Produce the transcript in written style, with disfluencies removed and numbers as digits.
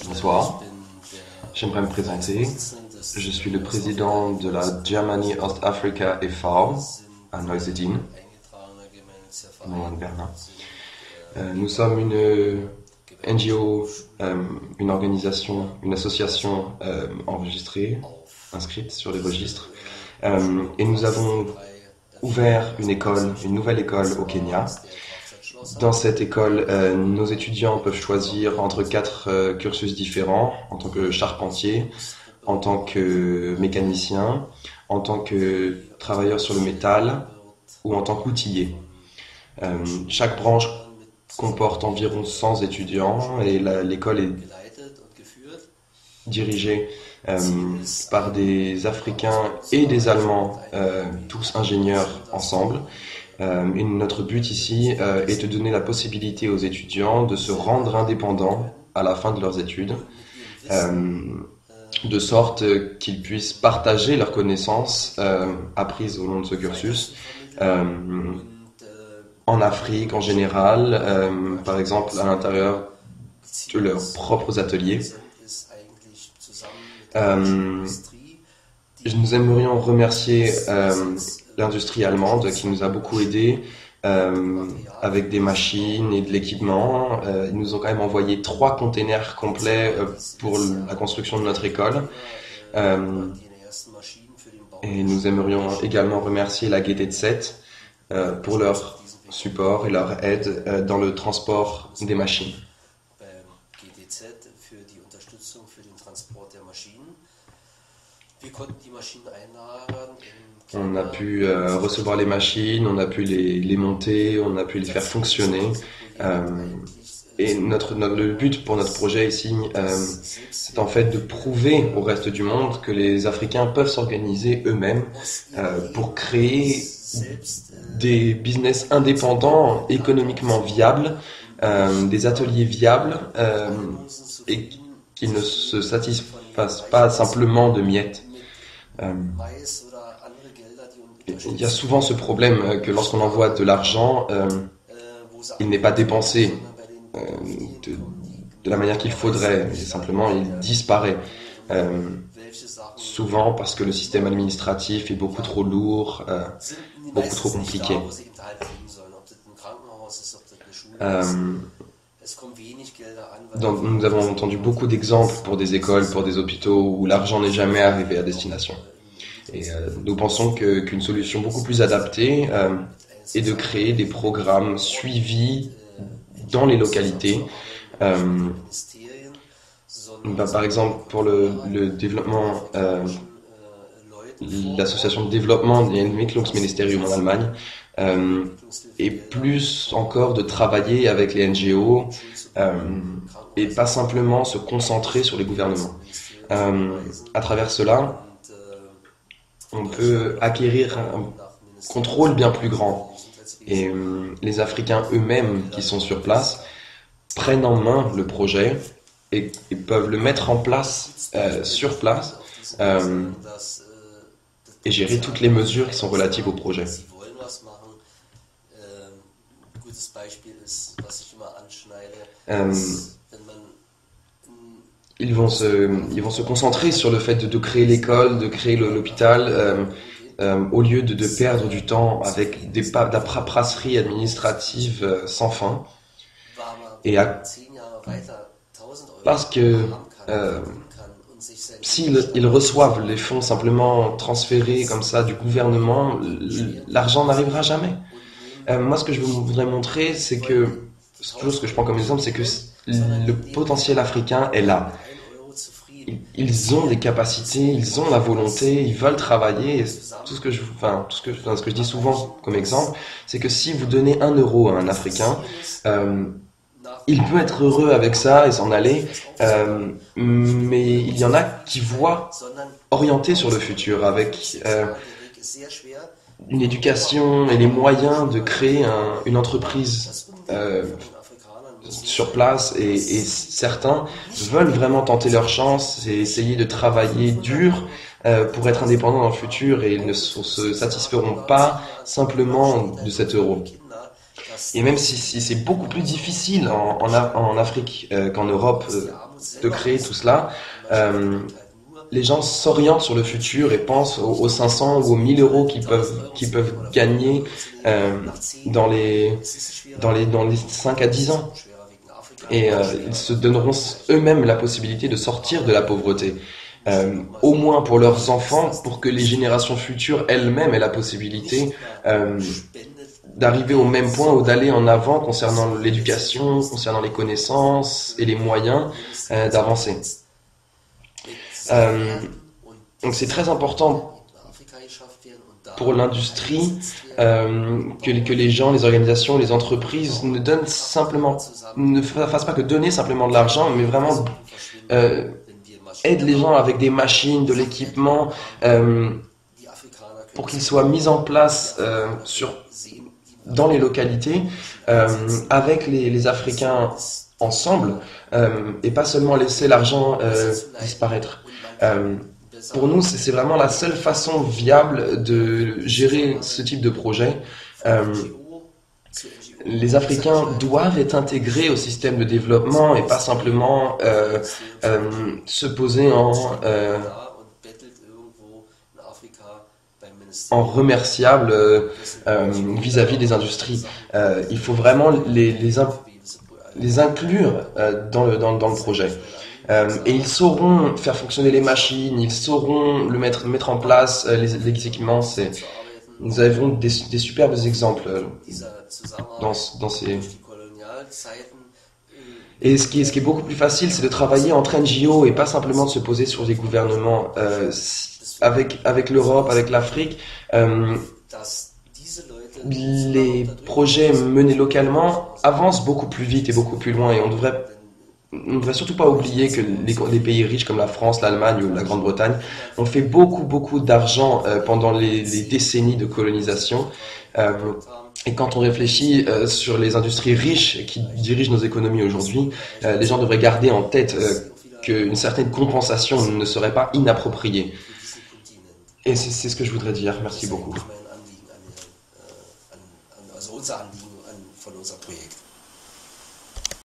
Bonsoir, j'aimerais me présenter. Je suis le président de la Germany East Africa e.V. à Neusiedl, en Berlin. Nous sommes une NGO, une organisation, une association enregistrée, inscrite sur les registres. Et nous avons ouvert une nouvelle école au Kenya. Dans cette école, nos étudiants peuvent choisir entre 4 cursus différents, en tant que charpentier, en tant que mécanicien, en tant que travailleur sur le métal ou en tant qu'outiller. Chaque branche comporte environ 100 étudiants et l'école est dirigée par des Africains et des Allemands, tous ingénieurs ensemble. Et notre but ici est de donner la possibilité aux étudiants de se rendre indépendants à la fin de leurs études, de sorte qu'ils puissent partager leurs connaissances apprises au long de ce cursus en Afrique en général, par exemple à l'intérieur de leurs propres ateliers. Nous aimerions remercier l'industrie allemande qui nous a beaucoup aidés avec des machines et de l'équipement. Ils nous ont quand même envoyé 3 containers complets pour la construction de notre école. Et nous aimerions également remercier la GTZ pour leur support et leur aide dans le transport des machines. On a pu recevoir les machines, on a pu les monter, on a pu les faire fonctionner. Et le but pour notre projet ici, c'est en fait de prouver au reste du monde que les Africains peuvent s'organiser eux-mêmes pour créer des business indépendants, économiquement viables, des ateliers viables et qui ne se satisfassent pas simplement de miettes. Il y a souvent ce problème que lorsqu'on envoie de l'argent, il n'est pas dépensé de la manière qu'il faudrait, simplement il disparaît. Souvent parce que le système administratif est beaucoup trop lourd, beaucoup trop compliqué. Donc, nous avons entendu beaucoup d'exemples pour des écoles, pour des hôpitaux où l'argent n'est jamais arrivé à destination. Et nous pensons qu'une solution beaucoup plus adaptée est de créer des programmes suivis dans les localités. Par exemple, pour le développement, l'association de développement des Entwicklungsministerium en Allemagne, et plus encore de travailler avec les NGO et pas simplement se concentrer sur les gouvernements. À travers cela, on peut acquérir un contrôle bien plus grand. Et les Africains eux-mêmes qui sont sur place prennent en main le projet et peuvent le mettre en place sur place et gérer toutes les mesures qui sont relatives au projet. Ils vont se concentrer sur le fait de créer l'école, de créer l'hôpital, au lieu de perdre du temps avec de la paperasserie administrative sans fin. Et parce que s'ils reçoivent les fonds simplement transférés comme ça du gouvernement, l'argent n'arrivera jamais. Moi, ce que je voudrais montrer, c'est que, ce que je prends comme exemple, c'est que le potentiel africain est là. Ils ont des capacités, ils ont la volonté, ils veulent travailler. Et ce que je dis souvent comme exemple, c'est que si vous donnez 1 euro à un Africain, il peut être heureux avec ça et s'en aller, mais il y en a qui voient orienté sur le futur avec une éducation et les moyens de créer une entreprise sur place et certains veulent vraiment tenter leur chance et essayer de travailler dur pour être indépendants dans le futur et ils ne se satisferont pas simplement de cet euro. Et même si c'est beaucoup plus difficile en Afrique qu'en Europe de créer tout cela, euh, les gens s'orientent sur le futur et pensent aux 500 ou aux 1000 euros qu'ils peuvent gagner euh, dans dans les 5 à 10 ans. Et ils se donneront eux-mêmes la possibilité de sortir de la pauvreté. Au moins pour leurs enfants, pour que les générations futures elles-mêmes aient la possibilité euh, d'arriver au même point ou d'aller en avant concernant l'éducation, concernant les connaissances et les moyens d'avancer. Euh, donc c'est très important pour l'industrie que les gens, les organisations, les entreprises ne donnent simplement, ne fassent pas que donner simplement de l'argent, mais vraiment euh, aident les gens avec des machines, de l'équipement, euh, pour qu'ils soient mis en place dans les localités avec les Africains ensemble et pas seulement laisser l'argent disparaître. Euh, pour nous, c'est vraiment la seule façon viable de gérer ce type de projet. Euh, les Africains doivent être intégrés au système de développement et pas simplement se poser en remerciable vis-à-vis des industries. Il faut vraiment les inclure dans le projet. Et ils sauront faire fonctionner les machines, ils sauront mettre en place les équipements. Nous avons des superbes exemples dans ces... Et ce qui est beaucoup plus facile, c'est de travailler entre NGO et pas simplement de se poser sur des gouvernements. Avec l'Europe, avec l'Afrique, les projets menés localement avancent beaucoup plus vite et beaucoup plus loin. Et on ne devrait surtout pas oublier que les pays riches comme la France, l'Allemagne ou la Grande-Bretagne ont fait beaucoup d'argent pendant les décennies de colonisation. Euh, et quand on réfléchit sur les industries riches qui dirigent nos économies aujourd'hui, les gens devraient garder en tête qu'une certaine compensation ne serait pas inappropriée. Et c'est ce que je voudrais dire. Merci beaucoup. Also unser Anliegen von unserem Projekt.